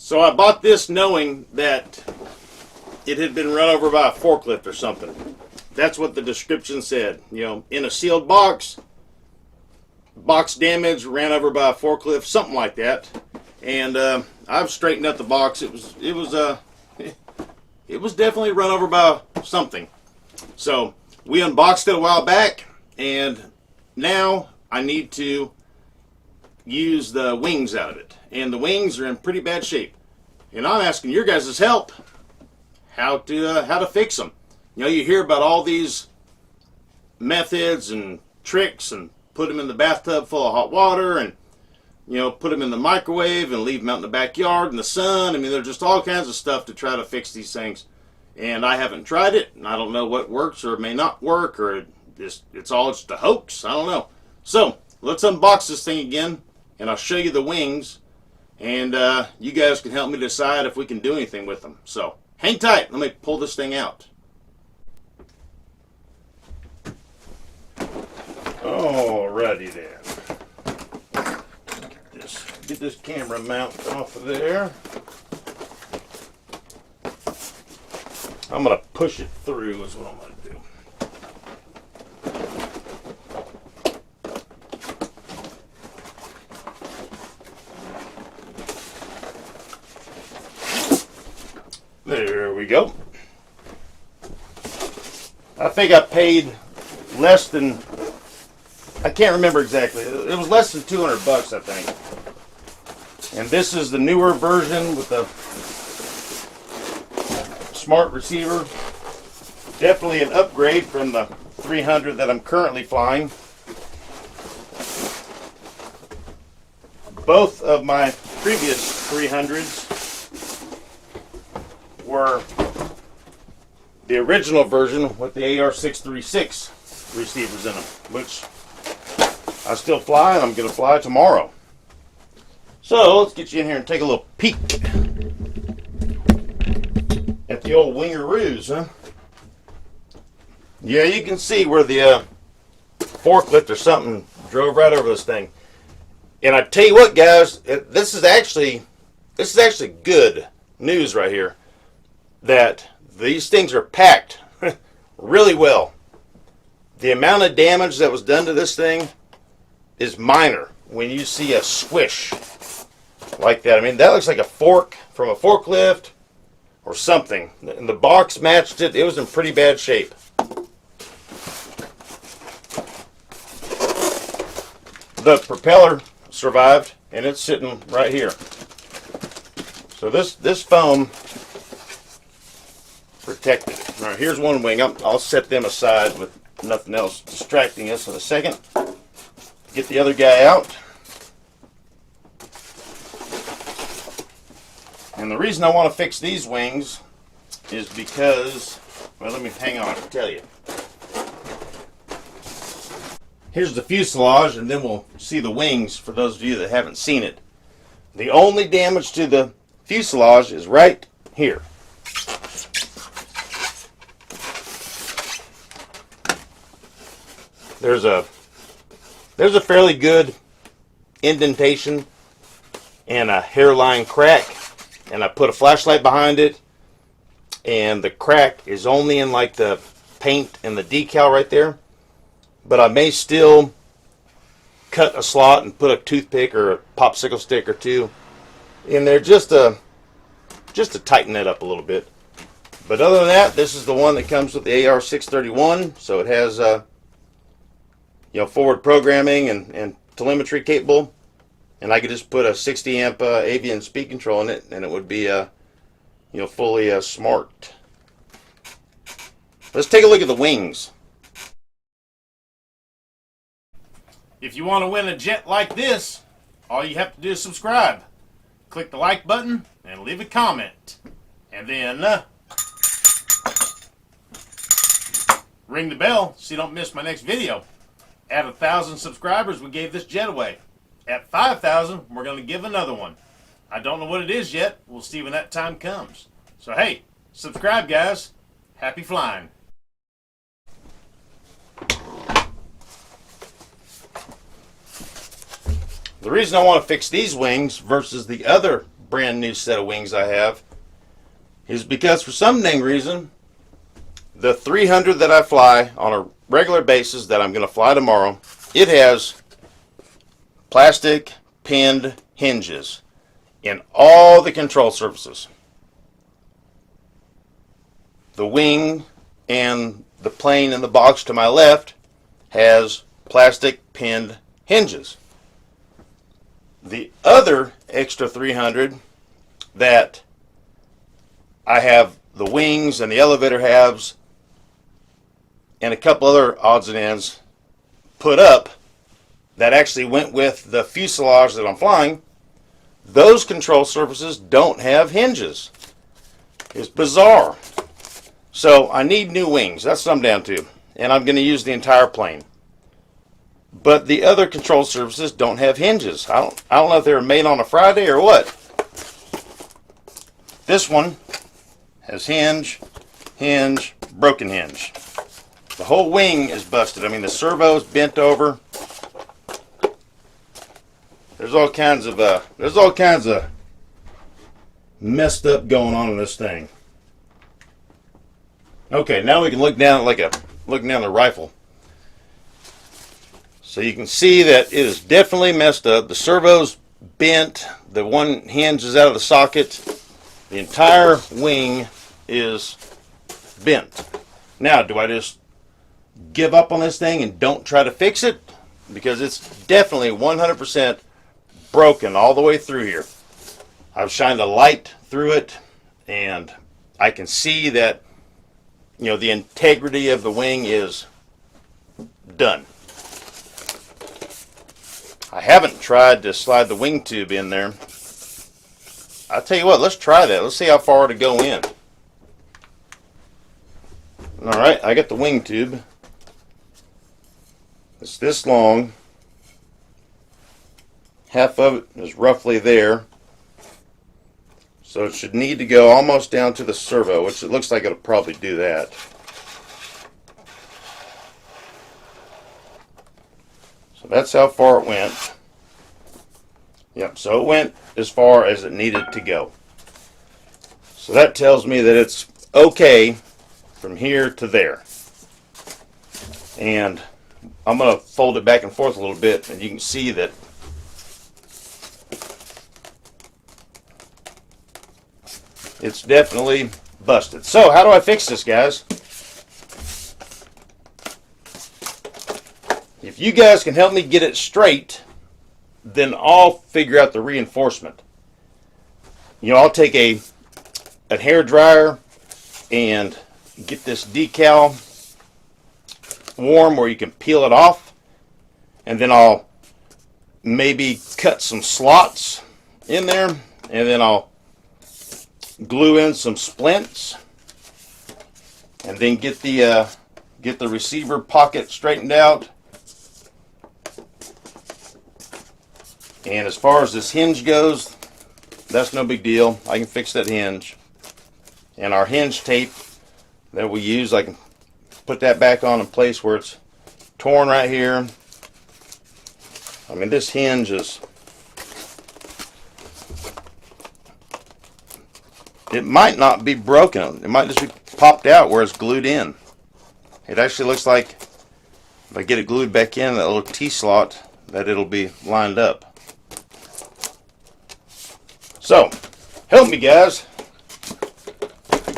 So I bought this knowing that it had been run over by a forklift or something. That's what the description said. You know, in a sealed box, box damage, ran over by a forklift, something like that. And I've straightened up the box. It was definitely run over by something. So we unboxed it a while back, and now I need to use the wings out of it. And the wings are in pretty bad shape. And I'm asking your guys' help how to fix them. You know, you hear about all these methods and tricks, and put them in the bathtub full of hot water, and you know, put them in the microwave and leave them out in the backyard in the sun. I mean, there's just all kinds of stuff to try to fix these things. And I haven't tried it, and I don't know what works or may not work, or it's all just a hoax. I don't know. So let's unbox this thing again, and I'll show you the wings, and you guys can help me decide if we can do anything with them. So hang tight. Let me pull this thing out. Alrighty then. Get this camera mount off of there. I'm going to push it through is what I'm going to do. There we go. I think I paid less than, I can't remember exactly. It was less than 200 bucks, I think. And this is the newer version with the smart receiver. Definitely an upgrade from the 300 that I'm currently flying. Both of my previous 300s were the original version with the AR636 receivers in them, which I still fly, and I'm going to fly tomorrow. So let's get you in here and take a little peek at the old wingaroos, huh? Yeah, you can see where the forklift or something drove right over this thing. And I tell you what, guys, this is actually good news right here, that these things are packed really well. The amount of damage that was done to this thing is minor when you see a squish like that. I mean, that looks like a fork from a forklift or something. And the box matched it. It was in pretty bad shape. The propeller survived, and it's sitting right here. So this foam protected it. All right, here's one wing. I'll set them aside with nothing else distracting us in a second. Get the other guy out. And the reason I want to fix these wings is because, well, let me hang on, I'll tell you. Here's the fuselage, and then we'll see the wings for those of you that haven't seen it. The only damage to the fuselage is right here. There's a fairly good indentation and a hairline crack, and I put a flashlight behind it, and the crack is only in like the paint and the decal right there. But I may still cut a slot and put a toothpick or a popsicle stick or two in there just to tighten it up a little bit. But other than that, this is the one that comes with the AR631, so it has forward programming and telemetry capable, and I could just put a 60 amp avian speed control in it, and it would be fully smart. Let's take a look at the wings. If you want to win a jet like this, all you have to do is subscribe. Click the like button and leave a comment. And then ring the bell so you don't miss my next video. At 1,000 subscribers, we gave this jet away. At 5,000, we're going to give another one. I don't know what it is yet. We'll see when that time comes. So hey, subscribe, guys. Happy flying. The reason I want to fix these wings versus the other brand new set of wings I have is because for some dang reason, the 300 that I fly on a regular basis that I'm going to fly tomorrow, it has plastic pinned hinges in all the control surfaces. The wing and the plane in the box to my left has plastic pinned hinges. The other extra 300 that I have the wings and the elevator halves and a couple other odds and ends put up that actually went with the fuselage that I'm flying, those control surfaces don't have hinges. It's bizarre. So I need new wings. That's what I'm down to. And I'm going to use the entire plane. But the other control surfaces don't have hinges. I don't know if they were made on a Friday or what. This one has hinge, hinge, broken hinge. The whole wing is busted. I mean, the servo's bent over. There's all kinds of messed up going on in this thing. Okay, now we can look down looking down the rifle. So you can see that it is definitely messed up. The servo's bent. The one hinge is out of the socket. The entire wing is bent. Now, do I just give up on this thing and don't try to fix it? Because it's definitely 100% broken all the way through here. I've shined a light through it and I can see that, you know, the integrity of the wing is done. I haven't tried to slide the wing tube in there. I'll tell you what, let's try that. Let's see how far to go in. Alright, I got the wing tube. It's this long. Half of it is roughly there. So it should need to go almost down to the servo, which it looks like it'll probably do that. So that's how far it went. Yep, so it went as far as it needed to go. So that tells me that it's okay from here to there. And I'm going to fold it back and forth a little bit, and you can see that it's definitely busted. So how do I fix this, guys? If you guys can help me get it straight, then I'll figure out the reinforcement. You know, I'll take a hair dryer and get this decal warm where you can peel it off, and then I'll maybe cut some slots in there, and then I'll glue in some splints, and then get the receiver pocket straightened out. And as far as this hinge goes, that's no big deal. I can fix that hinge. And our hinge tape that we use, I can put that back on in place where it's torn right here. I mean, this hinge is, it might not be broken. It might just be popped out where it's glued in. It actually looks like if I get it glued back in that little T-slot that it'll be lined up. So, help me, guys.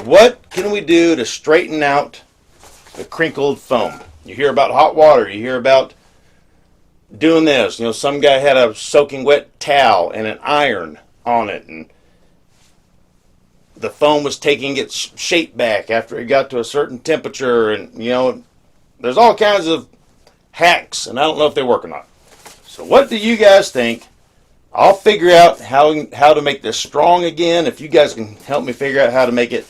What can we do to straighten out the crinkled foam? You hear about hot water. You hear about doing this. You know, some guy had a soaking wet towel and an iron on it, and the foam was taking its shape back after it got to a certain temperature. And, you know, there's all kinds of hacks, and I don't know if they work or not. So what do you guys think? I'll figure out how to make this strong again. If you guys can help me figure out how to make it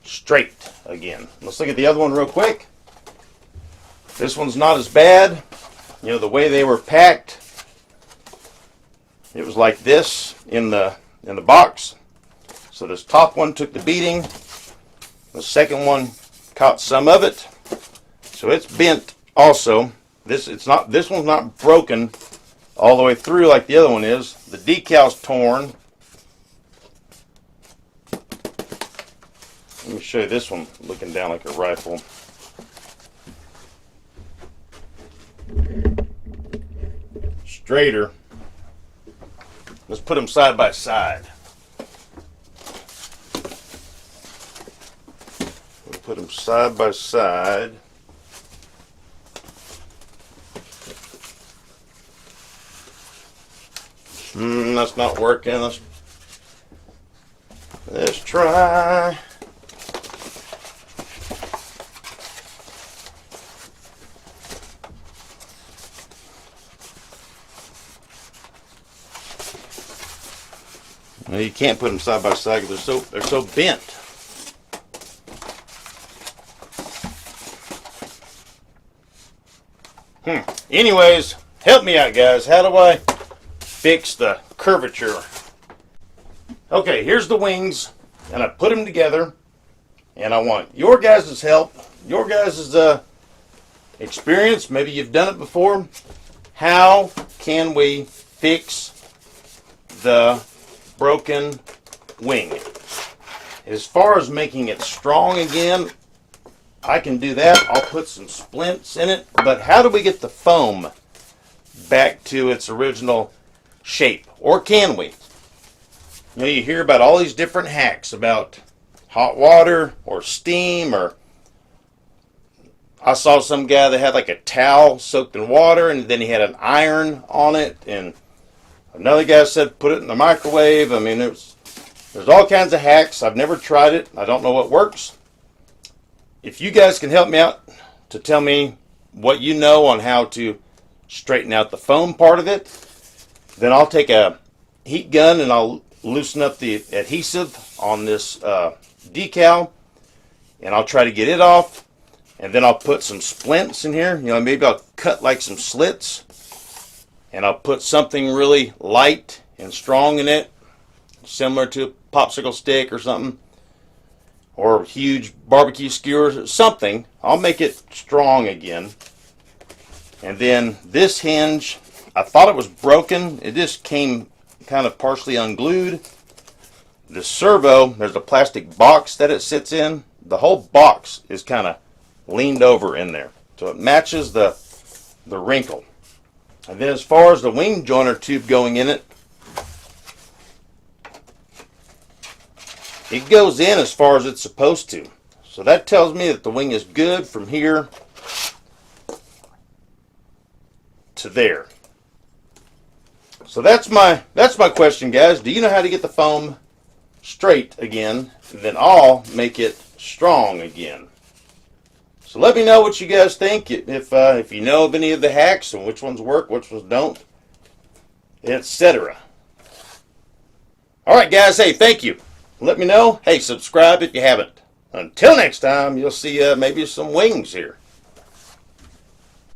straight again. Let's look at the other one real quick. This one's not as bad. You know, the way they were packed, it was like this in the box. So this top one took the beating. The second one caught some of it. So it's bent also. This one's not broken all the way through like the other one is. The decal's torn. Let me show you this one looking down like a rifle. Straighter. Let's put them side by side. We'll put them side by side. That's not working. Let's try. Well, you can't put them side by side because they're so bent. Anyways, help me out, guys. How do I fix the curvature? Okay, here's the wings, and I put them together, and I want your guys' help, your guys' experience. Maybe you've done it before. How can we fix the broken wing? As far as making it strong again, I can do that. I'll put some splints in it, but how do we get the foam back to its original shape? Or can we? You know, you hear about all these different hacks about hot water or steam, or I saw some guy that had like a towel soaked in water and then he had an iron on it, and another guy said put it in the microwave. I mean, there's all kinds of hacks. I've never tried it. I don't know what works. If you guys can help me out to tell me what you know on how to straighten out the foam part of it, then I'll take a heat gun and I'll loosen up the adhesive on this decal, and I'll try to get it off, and then I'll put some splints in here. You know, maybe I'll cut like some slits, and I'll put something really light and strong in it, similar to a popsicle stick or something, or a huge barbecue skewer, something. I'll make it strong again. And then this hinge, I thought it was broken. It just came kind of partially unglued. The servo, there's a plastic box that it sits in. The whole box is kind of leaned over in there, so it matches the wrinkle. And then as far as the wing joiner tube going in it, it goes in as far as it's supposed to. So that tells me that the wing is good from here to there. So that's my question, guys. Do you know how to get the foam straight again? And then I'll make it strong again. So let me know what you guys think. If you know of any of the hacks and which ones work, which ones don't, etc. All right, guys. Hey, thank you. Let me know. Hey, subscribe if you haven't. Until next time, you'll see maybe some wings here.